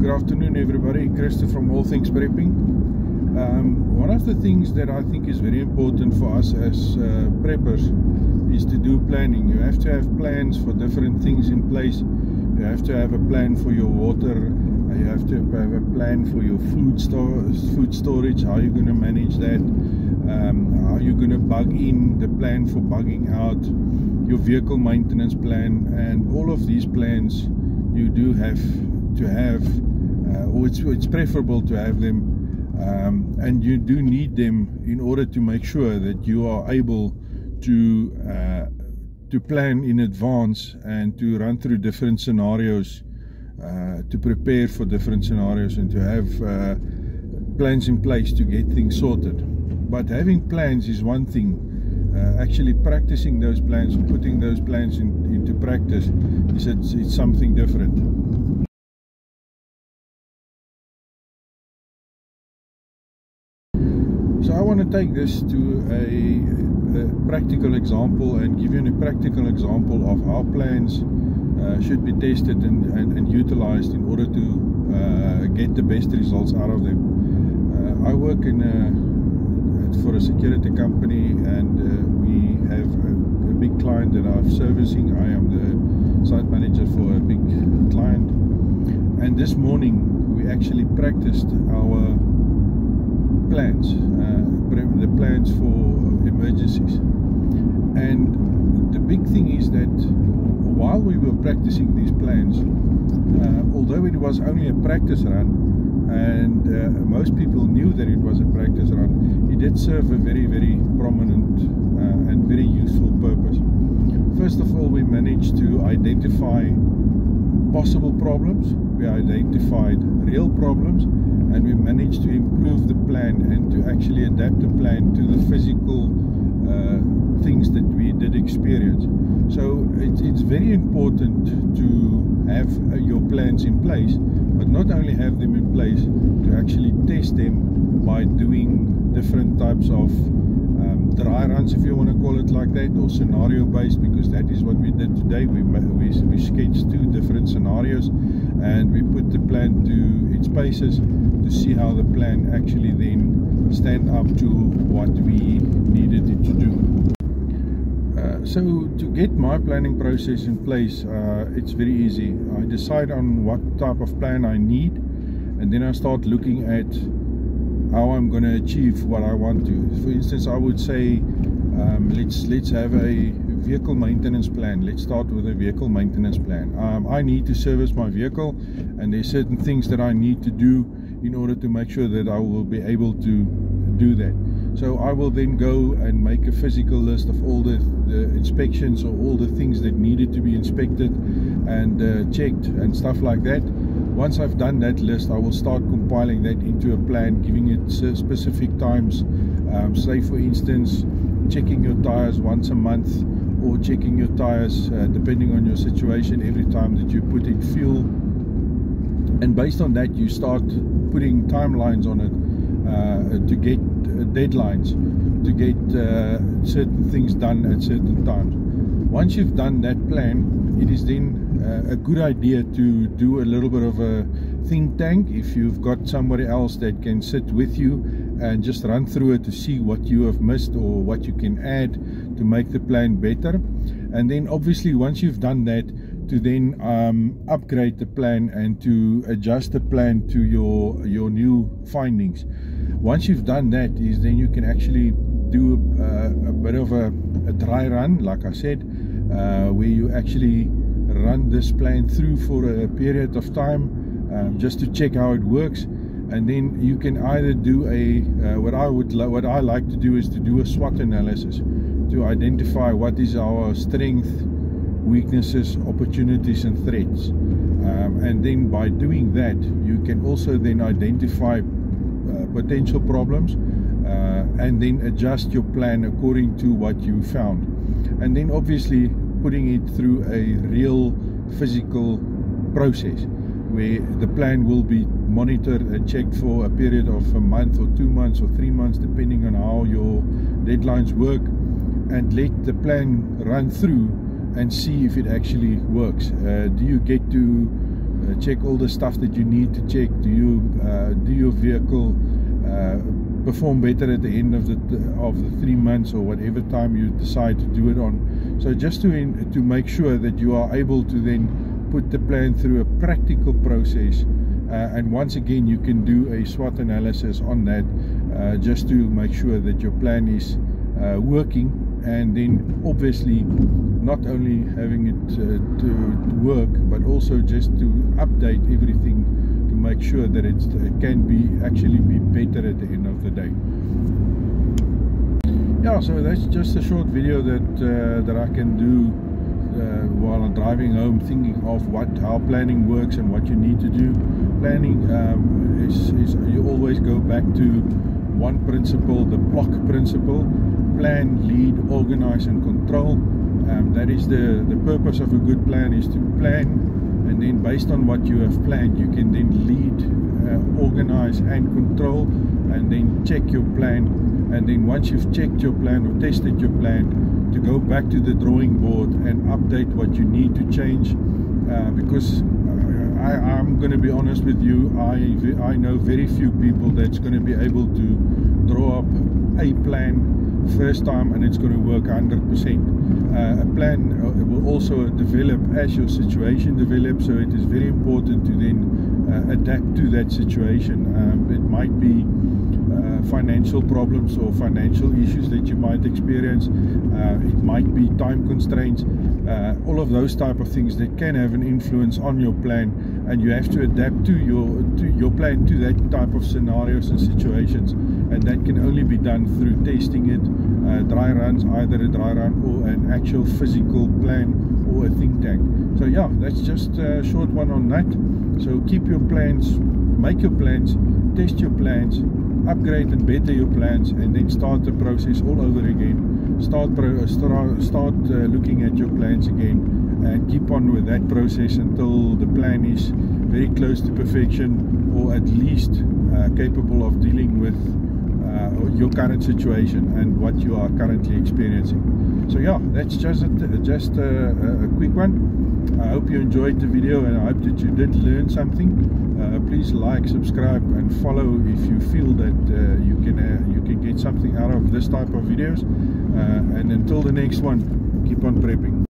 Good afternoon, everybody. Christopher from All Things Prepping. One of the things that I think is very important for us as preppers is to do planning. You have to have plans for different things in place. You have to have a plan for your water. You have to have a plan for your food storage. How you're going to manage that? How you're going to bug in, the plan for bugging out, your vehicle maintenance plan, and all of these plans you do have to have, or it's preferable to have them, and you do need them in order to make sure that you are able to plan in advance and to run through different scenarios, to prepare for different scenarios, and to have plans in place to get things sorted. But having plans is one thing. Actually practicing those plans or putting those plans into practice it's something different. So I want to take this to a practical example and give you a practical example of how plans should be tested and utilized in order to get the best results out of them. I work for a security company, and we have a big client that I'm servicing. I am the site manager for a big client, and this morning we actually practiced our plans, the plans for emergencies. And the big thing is that while we were practicing these plans, although it was only a practice run, and most people knew that it was a practice run, it did serve a very, very prominent and very useful purpose. First of all, we managed to identify possible problems, we identified real problems, and we managed to improve the plan and to actually adapt the plan to the physical things that we did experience. So it's very important to have your plans in place, but not only have them in place, to actually test them by doing different types of dry runs, if you want to call it like that, or scenario based, because that is what we did today. We sketched two different scenarios and we put the plan to its paces to see how the plan actually then stand up to what we needed it to do. So to get my planning process in place, it's very easy. I decide on what type of plan I need, and then I start looking at how I'm going to achieve what I want to. For instance, I would say let's have a vehicle maintenance plan. Let's start with a vehicle maintenance plan. I need to service my vehicle, and there's certain things that I need to do in order to make sure that I will be able to do that. So I will then go and make a physical list of all the inspections, or all the things that needed to be inspected and checked and stuff like that. Once I've done that list, I will start compiling that into a plan, giving it specific times. Say for instance, checking your tires once a month, or checking your tires depending on your situation every time that you put in fuel. And based on that, you start putting timelines on it to get deadlines, to get certain things done at certain times. Once you've done that plan, it is then a good idea to do a little bit of a think tank. If you've got somebody else that can sit with you and just run through it to see what you have missed or what you can add to make the plan better. And then obviously once you've done that, to then upgrade the plan and to adjust the plan to your new findings. Once you've done that, is then you can actually do a bit of a dry run, like I said, where you actually run this plan through for a period of time, just to check how it works. And then you can either do what I like to do is to do a SWOT analysis to identify what is our strength, weaknesses, opportunities and threats, and then by doing that you can also then identify potential problems, and then adjust your plan according to what you found, and then obviously putting it through a real physical process where the plan will be monitored and checked for a period of a month or 2 months or 3 months, depending on how your deadlines work, and let the plan run through and see if it actually works. Do you get to check all the stuff that you need to check. Do your vehicle perform better at the end of the 3 months or whatever time you decide to do it on? So just to make sure that you are able to then put the plan through a practical process, and once again you can do a SWOT analysis on that, just to make sure that your plan is working, and then obviously not only having it to work, but also just to update everything to make sure that it can actually be better at the end of the day. Yeah, so that's just a short video that I can do while I'm driving home, thinking of how planning works and what you need to do. Planning is you always go back to one principle, the block principle: plan, lead, organize and control. That is the purpose of a good plan, is to plan, and then based on what you have planned, you can then lead, organize and control, and then check your plan. And then once you've checked your plan or tested your plan, to go back to the drawing board and update what you need to change, because I'm going to be honest with you, I know very few people that's going to be able to draw up a plan first time and it's going to work 100%. A plan will also develop as your situation develops, so it is very important to then adapt to that situation. It might be financial problems or financial issues that you might experience. It might be time constraints, all of those type of things that can have an influence on your plan, and you have to adapt to your plan to that type of scenarios and situations, and that can only be done through testing it, dry runs, either a dry run or an actual physical plan or a think tank. So yeah, that's just a short one on that. So keep your plans, make your plans, test your plans, upgrade and better your plans, and then start the process all over again. Start looking at your plans again, and keep on with that process until the plan is very close to perfection, or at least capable of dealing with your current situation and what you are currently experiencing. So yeah, that's just a quick one. I hope you enjoyed the video, and I hope that you did learn something. Please like, subscribe and follow if you feel that you can get something out of this type of videos, and until the next one, keep on prepping.